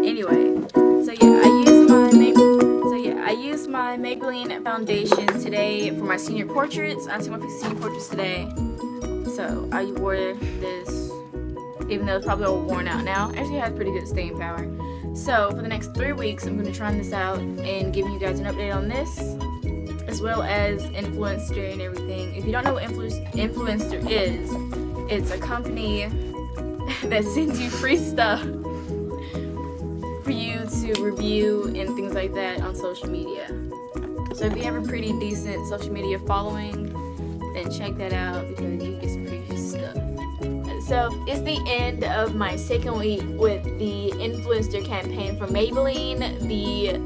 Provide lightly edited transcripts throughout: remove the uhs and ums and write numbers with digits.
Anyway, I used my Maybelline foundation today for my senior portraits. I took my senior portraits today, so I wore this, even though it's probably all worn out now. Actually, it has pretty good staying power. So for the next 3 weeks, I'm going to try this out and giving you guys an update on this, as well as Influencer and everything. If you don't know what Influencer is, it's a company that sends you free stuff for you to review and things like that on social media. So if you have a pretty decent social media following, then check that out because you get some free stuff. So it's the end of my second week with the Influencer campaign from Maybelline, the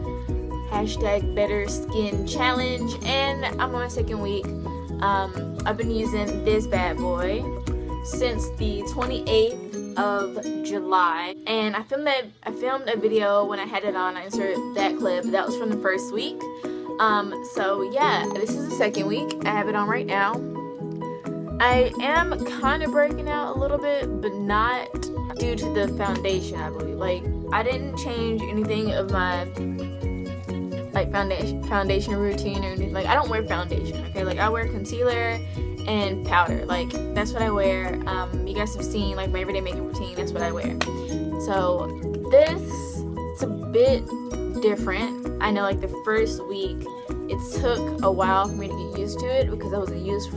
hashtag Better Skin Challenge, and I'm on my second week. I've been using this bad boy since the 28th of July, and I filmed a video when I had it on. I inserted that clip. That was from the first week. So yeah, this is the second week. I have it on right now. I am kind of breaking out a little bit, but not due to the foundation, I believe. Like, I didn't change anything of my foundation routine or anything. Like, I don't wear foundation, okay? Like, I wear concealer and powder. Like, that's what I wear. You guys have seen like my everyday makeup routine. That's what I wear. So this, it's a bit different. I know, like, the first week it took a while for me to get used to it because I wasn't used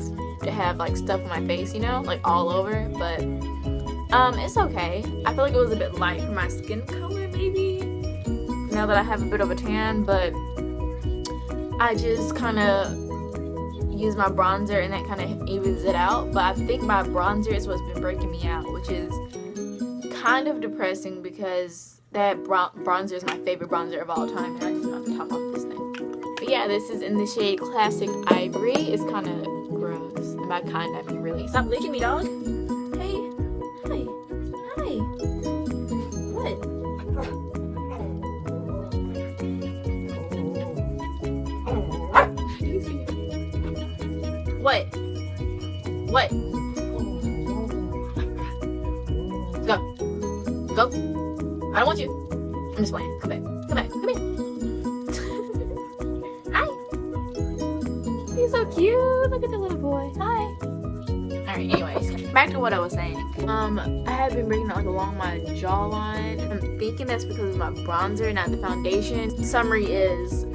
to have like stuff on my face, you know, like all over. But it's okay. I feel like it was a bit light for my skin color maybe, now that I have a bit of a tan. But I just kind of use my bronzer and that kind of evens it out. But I think my bronzer is what's been breaking me out, which is kind of depressing because that bronzer is my favorite bronzer of all time, and I just have to top off this thing. But yeah, this is in the shade Classic Ivory. It's kind of gross, and by kind I mean really. Stop licking me, dog. Hey, hi, hi. What? What? What? Go. Go. I don't want you. I'm just playing. Come back. Come back. Come here. Hi. He's so cute. Look at the little boy. Hi. Alright, anyways. Back to what I was saying. I have been breaking out like along my jawline. I'm thinking that's because of my bronzer, not the foundation. Summary is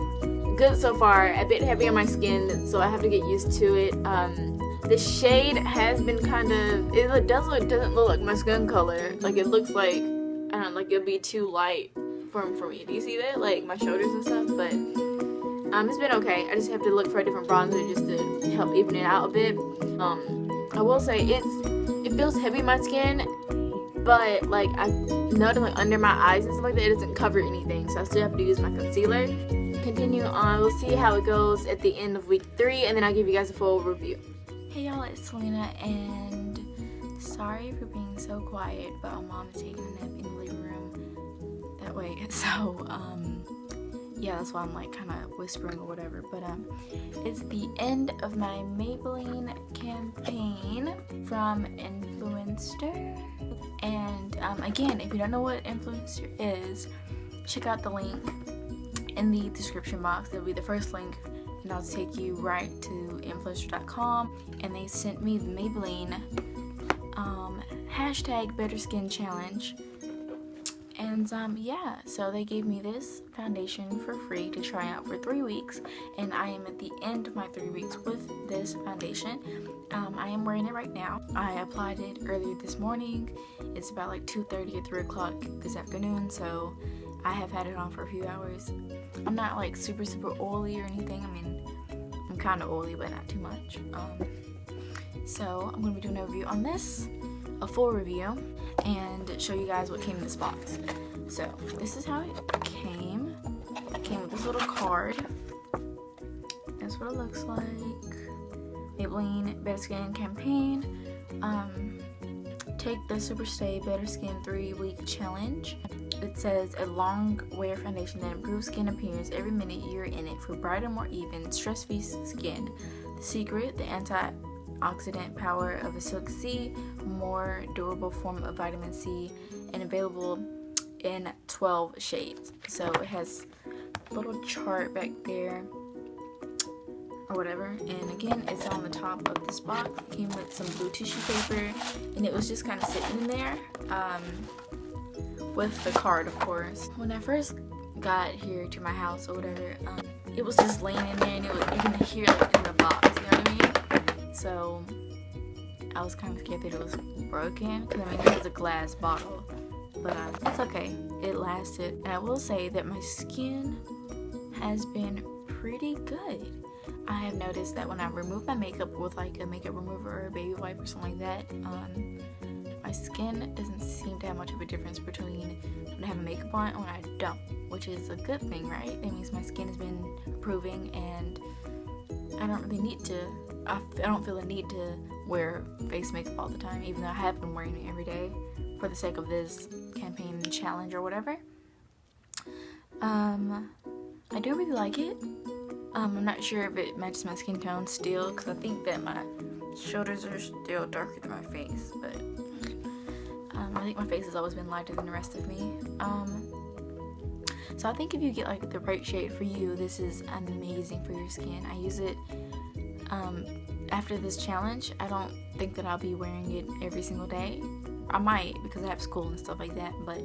good so far. A bit heavy on my skin, so I have to get used to it. The shade has been kind of, it doesn't look like my skin color. Like, it looks like, I don't know, like it'll be too light for me. Do you see that? Like my shoulders and stuff. But it's been okay. I just have to look for a different bronzer just to help even it out a bit. I will say it feels heavy in my skin, but like I noticed like under my eyes and stuff like that, it doesn't cover anything, so I still have to use my concealer. Continue on. We'll see how it goes at the end of week 3, and then I'll give you guys a full review. Hey y'all, it's Selena, and sorry for being so quiet, but my mom is taking a nap in the living room that way. So yeah, that's why I'm like kind of whispering or whatever. But it's the end of my Maybelline campaign from Influencer. And again, if you don't know what Influencer is, check out the link in the description box. It'll be the first link, and I'll take you right to influencer.com. And they sent me the Maybelline hashtag Better Skin Challenge. And yeah, so they gave me this foundation for free to try out for 3 weeks, and I am at the end of my 3 weeks with this foundation. I am wearing it right now. I applied it earlier this morning. It's about like 2:30 or 3 o'clock this afternoon, so I have had it on for a few hours. I'm not like super oily or anything. I mean, I'm kind of oily, but not too much. So I'm going to be doing a review on this, a full review, and show you guys what came in this box. So this is how it came. It came with this little card. That's what it looks like. Maybelline Better Skin campaign. Take the SuperStay Better Skin 3-week challenge. It says a long wear foundation that improves skin appearance every minute you're in it for brighter, more even, stress-free skin. The secret, the antioxidant power of a silk C, more durable form of vitamin C, and available in 12 shades. So it has a little chart back there or whatever, and again it's on the top of this box. It came with some blue tissue paper, and it was just kind of sitting in there with the card, of course. When I first got here to my house or whatever, it was just laying in there, and it was, you can hear it in the box, you know what I mean? So I was kind of scared that it was broken, because I mean it was a glass bottle, but it's okay, it lasted. And I will say that my skin has been pretty good. I have noticed that when I remove my makeup with like a makeup remover or a baby wipe or something like that, my skin doesn't seem to have much of a difference between when I have makeup on and when I don't, which is a good thing, right? That means my skin has been improving, and I don't really need to, I don't feel the need to wear face makeup all the time, even though I have been wearing it every day for the sake of this campaign challenge or whatever. I do really like it. I'm not sure if it matches my skin tone still, because I think that my shoulders are still darker than my face, but I think my face has always been lighter than the rest of me. So I think if you get like the right shade for you, this is amazing for your skin. I use it after this challenge. I don't think that I'll be wearing it every single day. I might, because I have school and stuff like that, but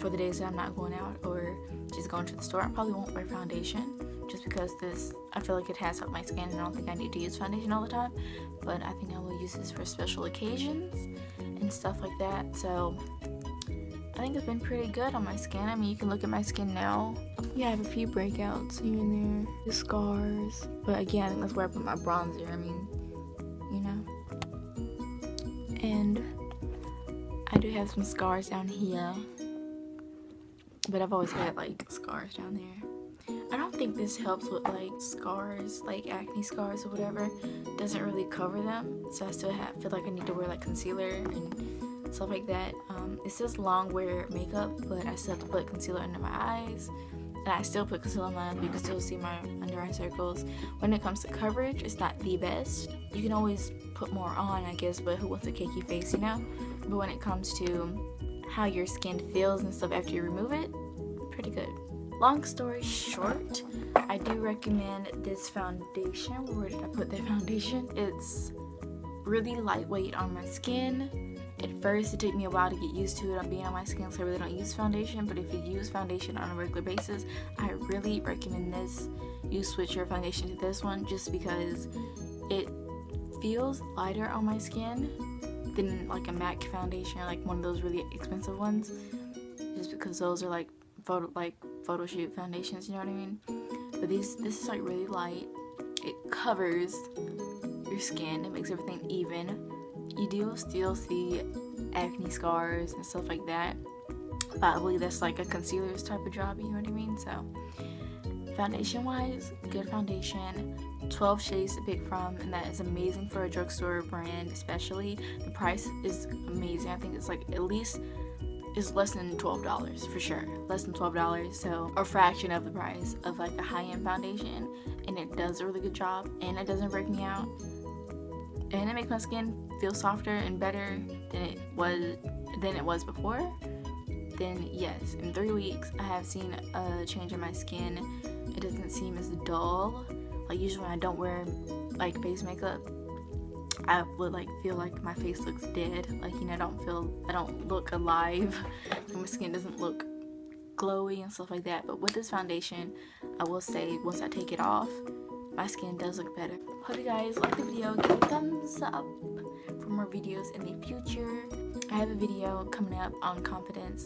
for the days that I'm not going out or just going to the store, I probably won't wear foundation, just because this, I feel like it has helped my skin, and I don't think I need to use foundation all the time, but I think I will use this for special occasions and stuff like that. So I think it's been pretty good on my skin. I mean, you can look at my skin now. Yeah, I have a few breakouts here and there, the scars, but again, I think that's where I put my bronzer. I mean, you know, and I do have some scars down here, but I've always had like scars down there. I don't think this helps with like scars, like acne scars or whatever. It doesn't really cover them, so I still feel like I need to wear like concealer and stuff like that. It says long wear makeup, but I still have to put concealer under my eyes, and I still put concealer on my eyes, but you can still see my under eye circles. When it comes to coverage, it's not the best. You can always put more on, I guess, but who wants a cakey face, you know? But when it comes to how your skin feels and stuff after you remove it, pretty good. Long story short, I do recommend this foundation. Where did I put that foundation? It's really lightweight on my skin. At first, it took me a while to get used to it on being on my skin, so I really don't use foundation. But if you use foundation on a regular basis, I really recommend this. You switch your foundation to this one, just because it feels lighter on my skin than like a MAC foundation or like one of those really expensive ones. Just because those are like photo shoot foundations, you know what I mean? But this is like really light. It covers your skin. It makes everything even. You do still see acne scars and stuff like that. Probably that's like a concealer's type of job, you know what I mean? So foundation wise, good foundation. 12 shades to pick from, and that is amazing for a drugstore brand, especially. The price is amazing. I think it's like at least is less than $12 for sure, less than $12, so a fraction of the price of like a high-end foundation, and it does a really good job, and it doesn't break me out, and it makes my skin feel softer and better than it was before. Then yes, in 3 weeks I have seen a change in my skin. It doesn't seem as dull. Like usually when I don't wear like face makeup, I would like feel like my face looks dead, like, you know, I don't look alive, my skin doesn't look glowy and stuff like that. But with this foundation, I will say once I take it off, my skin does look better. Hope you guys like the video. Give it a thumbs up for more videos in the future. I have a video coming up on confidence.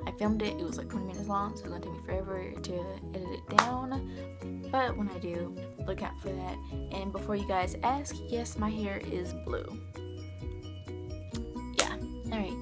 I filmed it was like 20 minutes long, so it's gonna take me forever to edit it down, but when I do, look out for that. And before you guys ask, yes, my hair is blue. Yeah, alright.